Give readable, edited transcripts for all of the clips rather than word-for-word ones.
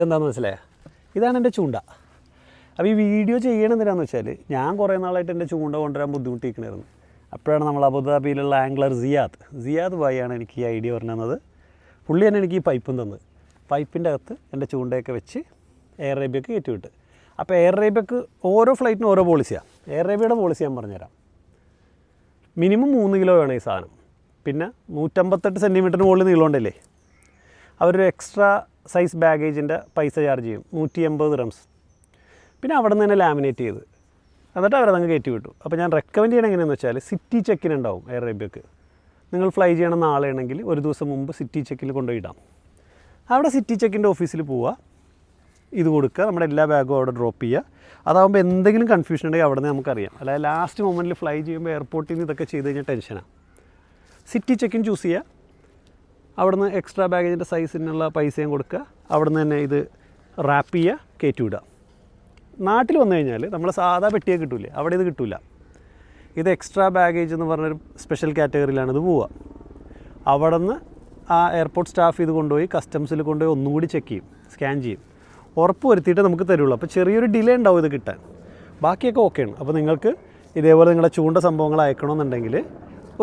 എന്താണെന്ന് മനസ്സിലായോ? ഇതാണ് എൻ്റെ ചൂണ്ട. അപ്പോൾ ഈ വീഡിയോ ചെയ്യണം എന്തിനാണെന്ന് വെച്ചാൽ ഞാൻ കുറേ നാളായിട്ട് എൻ്റെ ചൂണ്ട കൊണ്ടുവരാൻ ബുദ്ധിമുട്ടിയിരിക്കണമായിരുന്നു. അപ്പോഴാണ് നമ്മൾ അബുദാബിയിലുള്ള ആംഗ്ലർ സിയാദ് ഭായിയാണ് എനിക്ക് ഈ ഐഡിയ പറഞ്ഞു തന്നത്. പുള്ളി തന്നെ എനിക്ക് ഈ പൈപ്പും തന്നത്. പൈപ്പിൻ്റെ അകത്ത് എൻ്റെ ചൂണ്ടയൊക്കെ വെച്ച് എയർ അറേബ്യക്ക് കയറ്റി വിട്ട്. അപ്പോൾ എയർ അറേബ്യക്ക് ഓരോ ഫ്ലൈറ്റിനും ഓരോ പോളിസിയാണ്. എയർ അറേബ്യയുടെ പോളിസി ഞാൻ പറഞ്ഞുതരാം. മിനിമം 3 കിലോ വേണം ഈ സാധനം. പിന്നെ 158 സെൻറ്റിമീറ്ററിന് മുകളിൽ നീളമുണ്ടല്ലേ, അവരൊരു എക്സ്ട്രാ സൈസ് ബാഗേജിൻ്റെ പൈസ ചാർജ് ചെയ്യും, 180 ദിർഹംസ്. പിന്നെ അവിടെ നിന്ന് തന്നെ ലാമിനേറ്റ് ചെയ്ത് എന്നിട്ട് അവരതങ്ങ് കയറ്റി വിട്ടു. അപ്പോൾ ഞാൻ റെക്കമെൻഡ് ചെയ്യണം എങ്ങനെയാണെന്ന് വെച്ചാൽ സിറ്റി ചെക്കിനുണ്ടാവും എയർ അറേബ്യക്ക്. നിങ്ങൾ ഫ്ലൈ ചെയ്യണം നാളെയാണെങ്കിൽ ഒരു ദിവസം മുമ്പ് സിറ്റി ചെക്കിൽ കൊണ്ടുപോയിടാം. അവിടെ സിറ്റി ചെക്കിൻ്റെ ഓഫീസിൽ പോവുക, ഇത് കൊടുക്കുക, നമ്മുടെ എല്ലാ ബാഗും അവിടെ ഡ്രോപ്പ് ചെയ്യുക. അതാകുമ്പോൾ എന്തെങ്കിലും കൺഫ്യൂഷൻ ഉണ്ടെങ്കിൽ അവിടെ നിന്ന് നമുക്കറിയാം. അല്ലാതെ ലാസ്റ്റ് മൊമെൻറ്റിൽ ഫ്ലൈ ചെയ്യുമ്പോൾ എയർപോർട്ടിൽ നിന്ന് ഇതൊക്കെ ചെയ്ത് കഴിഞ്ഞാൽ ടെൻഷനാണ്. സിറ്റി ചെക്കിൻ ചൂസ് ചെയ്യുക, അവിടുന്ന് എക്സ്ട്രാ ബാഗേജിൻ്റെ സൈസിനുള്ള പൈസയും കൊടുക്കുക, അവിടുന്ന് തന്നെ ഇത് റാപ്പ് ചെയ്യുക, കയറ്റി വിടുക. നാട്ടിൽ വന്നു കഴിഞ്ഞാൽ നമ്മൾ സാധാ പെട്ടിയെ കിട്ടില്ലേ, അവിടെ ഇത് കിട്ടില്ല. ഇത് എക്സ്ട്രാ ബാഗേജ് എന്ന് പറഞ്ഞൊരു സ്പെഷ്യൽ കാറ്റഗറിയിലാണ് ഇത് പോവുക. അവിടെ നിന്ന് ആ എയർപോർട്ട് സ്റ്റാഫ് ഇത് കൊണ്ടുപോയി കസ്റ്റംസിൽ കൊണ്ടുപോയി ഒന്നുകൂടി ചെക്ക് ചെയ്യും, സ്കാൻ ചെയ്യും, ഉറപ്പ് വരുത്തിയിട്ട് നമുക്ക് തരുള്ളൂ. അപ്പോൾ ചെറിയൊരു ഡിലേ ഉണ്ടാവും ഇത് കിട്ടാൻ, ബാക്കിയൊക്കെ ഓക്കെയാണ്. അപ്പോൾ നിങ്ങൾക്ക് ഇതേപോലെ നിങ്ങളുടെ ചൂണ്ട സംഭവങ്ങൾ അയക്കണമെന്നുണ്ടെങ്കിൽ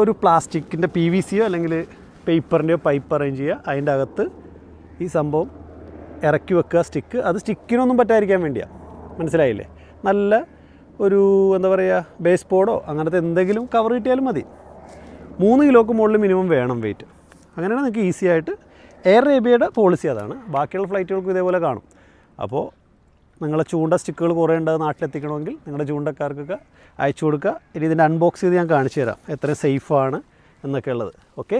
ഒരു പ്ലാസ്റ്റിക്കിൻ്റെ PVCയോ അല്ലെങ്കിൽ പേപ്പറിൻ്റെയോ പൈപ്പ് അറേഞ്ച് ചെയ്യുക, അതിൻ്റെ അകത്ത് ഈ സംഭവം ഇറക്കി വെക്കുക, സ്റ്റിക്ക്. അത് സ്റ്റിക്കിനൊന്നും പറ്റാതിരിക്കാൻ വേണ്ടിയാണ്, മനസ്സിലായില്ലേ? നല്ല ഒരു എന്താ പറയുക, ബേസ് ബോർഡോ അങ്ങനത്തെ എന്തെങ്കിലും കവർ കിട്ടിയാലും മതി. 3 കിലോക്ക് മുകളിൽ മിനിമം വേണം വെയിറ്റ്. അങ്ങനെയാണ് നിങ്ങൾക്ക് ഈസി ആയിട്ട്. എയർ അറേബ്യയുടെ പോളിസി അതാണ്. ബാക്കിയുള്ള ഫ്ലൈറ്റുകൾക്കും ഇതേപോലെ കാണും. അപ്പോൾ നിങ്ങളെ ചൂണ്ട സ്റ്റിക്കുകൾ കുറേ ഉണ്ട് നാട്ടിലെത്തിക്കണമെങ്കിൽ നിങ്ങളുടെ ചൂണ്ടക്കാർക്കൊക്കെ അയച്ചു കൊടുക്കുക. ഇനി ഇതിൻ്റെ അൺബോക്സ് ചെയ്ത് ഞാൻ കാണിച്ചു തരാം എത്ര സേഫാണ് എന്നൊക്കെ ഉള്ളത്. ഓക്കെ.